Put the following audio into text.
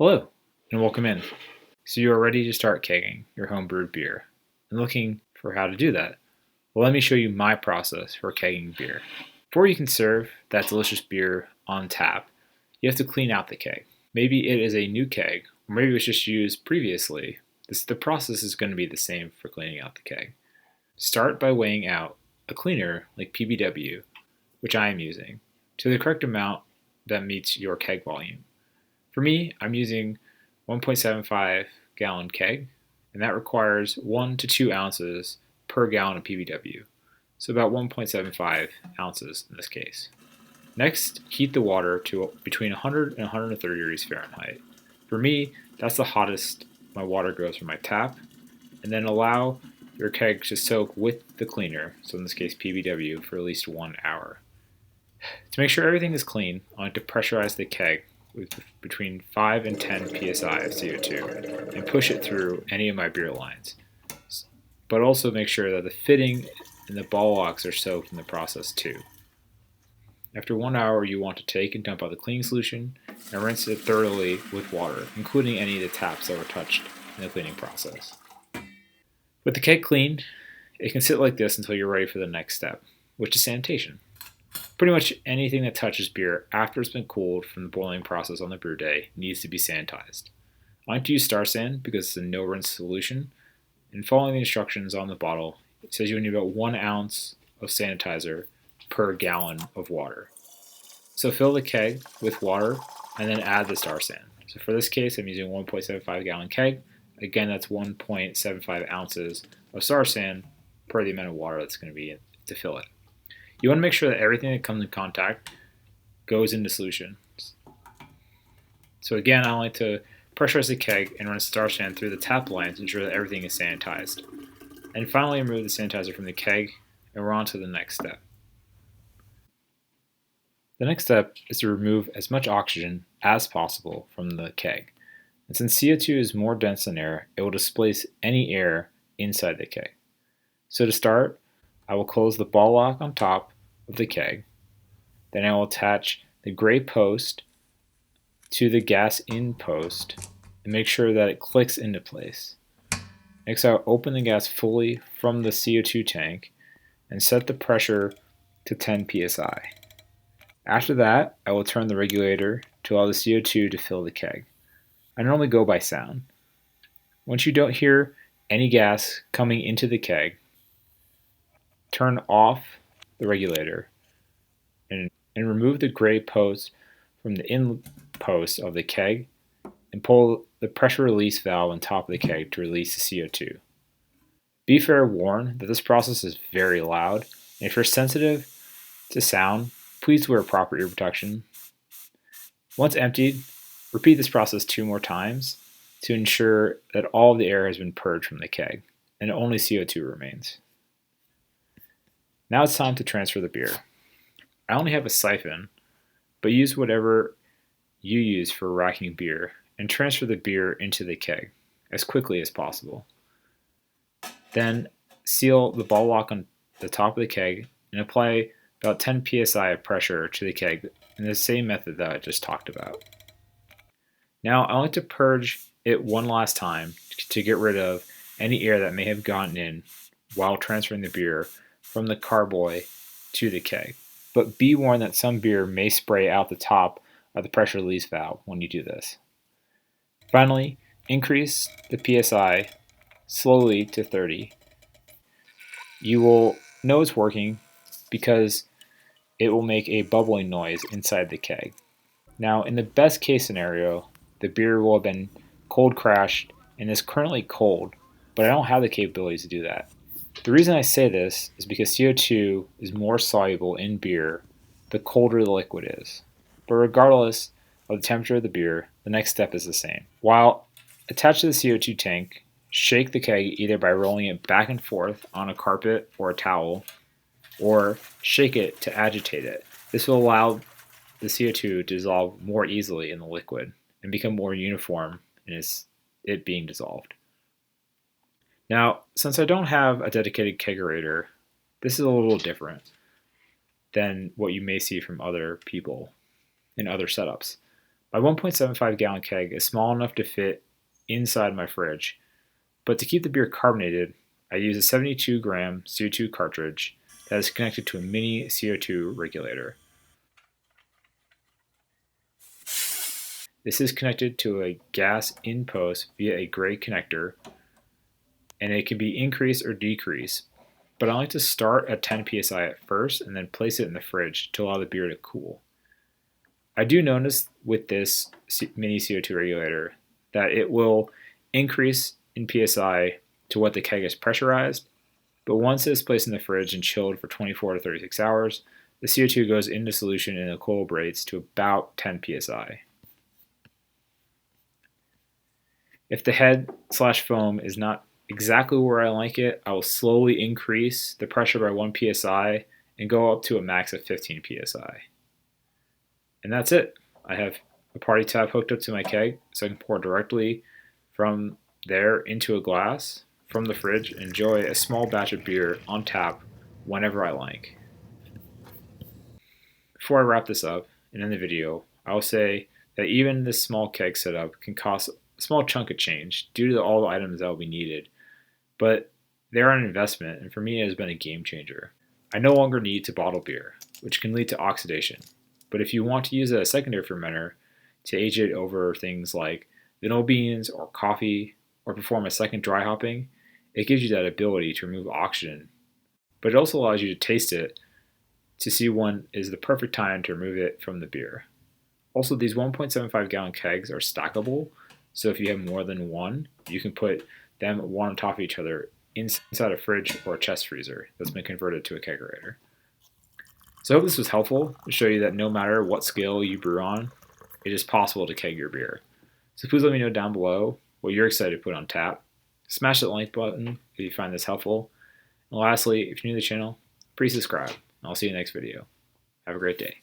Hello, and welcome in. So you are ready to start kegging your homebrewed beer and looking for how to do that. Well, let me show you my process for kegging beer. Before you can serve that delicious beer on tap, you have to clean out the keg. Maybe it is a new keg, or maybe it was just used previously. The process is going to be the same for cleaning out the keg. Start by weighing out a cleaner like PBW, which I am using, to the correct amount that meets your keg volume. For me, I'm using 1.75 gallon keg, and that requires 1 to 2 ounces per gallon of PBW, so about 1.75 ounces in this case. Next, heat the water to between 100 and 130 degrees Fahrenheit. For me, that's the hottest my water goes from my tap, and then allow your keg to soak with the cleaner, so in this case PBW, for at least 1 hour. To make sure everything is clean, I like to pressurize the keg with between 5 and 10 psi of CO2 and push it through any of my beer lines. But also make sure that the fitting and the ball locks are soaked in the process too. After 1 hour, you want to take and dump out the cleaning solution and rinse it thoroughly with water, including any of the taps that were touched in the cleaning process. With the keg cleaned, it can sit like this until you're ready for the next step, which is sanitation. Pretty much anything that touches beer after it's been cooled from the boiling process on the brew day needs to be sanitized. I like to use Star San because it's a no-rinse solution, and following the instructions on the bottle, it says you need about 1 ounce of sanitizer per gallon of water. So fill the keg with water and then add the Star San. So for this case, I'm using a 1.75 gallon keg. Again, that's 1.75 ounces of Star San per the amount of water that's going to be to fill it. You want to make sure that everything that comes in contact goes into solution. So again, I like to pressurize the keg and run Star San through the tap line to ensure that everything is sanitized. And finally, remove the sanitizer from the keg, and we're on to the next step. The next step is to remove as much oxygen as possible from the keg. And since CO2 is more dense than air, it will displace any air inside the keg. So to start, I will close the ball lock on top of the keg. Then I will attach the gray post to the gas in post and make sure that it clicks into place. Next, I'll open the gas fully from the CO2 tank and set the pressure to 10 psi. After that, I will turn the regulator to allow the CO2 to fill the keg. I normally go by sound. Once you don't hear any gas coming into the keg, turn off the regulator and remove the gray post from the in post of the keg and pull the pressure release valve on top of the keg to release the CO2. Be fair warned that this process is very loud, and if you're sensitive to sound, please wear proper ear protection. Once emptied, repeat this process 2 more times to ensure that all of the air has been purged from the keg and only CO2 remains. Now it's time to transfer the beer. I only have a siphon, but use whatever you use for racking beer and transfer the beer into the keg as quickly as possible. Then seal the ball lock on the top of the keg and apply about 10 psi of pressure to the keg in the same method that I just talked about. Now I like to purge it one last time to get rid of any air that may have gotten in while transferring the beer from the carboy to the keg. But be warned that some beer may spray out the top of the pressure release valve when you do this. Finally, increase the PSI slowly to 30. You will know it's working because it will make a bubbling noise inside the keg. Now, in the best case scenario, the beer will have been cold crashed and is currently cold, but I don't have the capabilities to do that. The reason I say this is because CO2 is more soluble in beer the colder the liquid is. But regardless of the temperature of the beer, the next step is the same. While attached to the CO2 tank, shake the keg either by rolling it back and forth on a carpet or a towel, or shake it to agitate it. This will allow the CO2 to dissolve more easily in the liquid and become more uniform in it being dissolved. Now, since I don't have a dedicated kegerator, this is a little different than what you may see from other people in other setups. My 1.75 gallon keg is small enough to fit inside my fridge, but to keep the beer carbonated, I use a 72 gram CO2 cartridge that is connected to a mini CO2 regulator. This is connected to a gas in-post via a gray connector, and it can be increased or decreased, but I like to start at 10 psi at first and then place it in the fridge to allow the beer to cool. I do notice with this mini CO2 regulator that it will increase in psi to what the keg is pressurized, but once it's placed in the fridge and chilled for 24 to 36 hours, the CO2 goes into solution and equilibrates to about 10 psi. If the head/foam is not exactly where I like it, I will slowly increase the pressure by 1 psi and go up to a max of 15 psi. And that's it. I have a party tap hooked up to my keg so I can pour directly from there into a glass from the fridge and enjoy a small batch of beer on tap whenever I like. Before I wrap this up and end the video, I will say that even this small keg setup can cost a small chunk of change due to all the items that will be needed, but they are an investment, and for me it has been a game changer. I no longer need to bottle beer, which can lead to oxidation, but if you want to use a secondary fermenter to age it over things like vanilla beans or coffee, or perform a second dry hopping, it gives you that ability to remove oxygen, but it also allows you to taste it to see when is the perfect time to remove it from the beer. Also, these 1.75 gallon kegs are stackable, so if you have more than one, you can put them one on top of each other inside a fridge or a chest freezer that's been converted to a kegerator. So I hope this was helpful to show you that no matter what scale you brew on, it is possible to keg your beer. So please let me know down below what you're excited to put on tap. Smash that like button if you find this helpful. And lastly, if you're new to the channel, please subscribe. And I'll see you in the next video. Have a great day.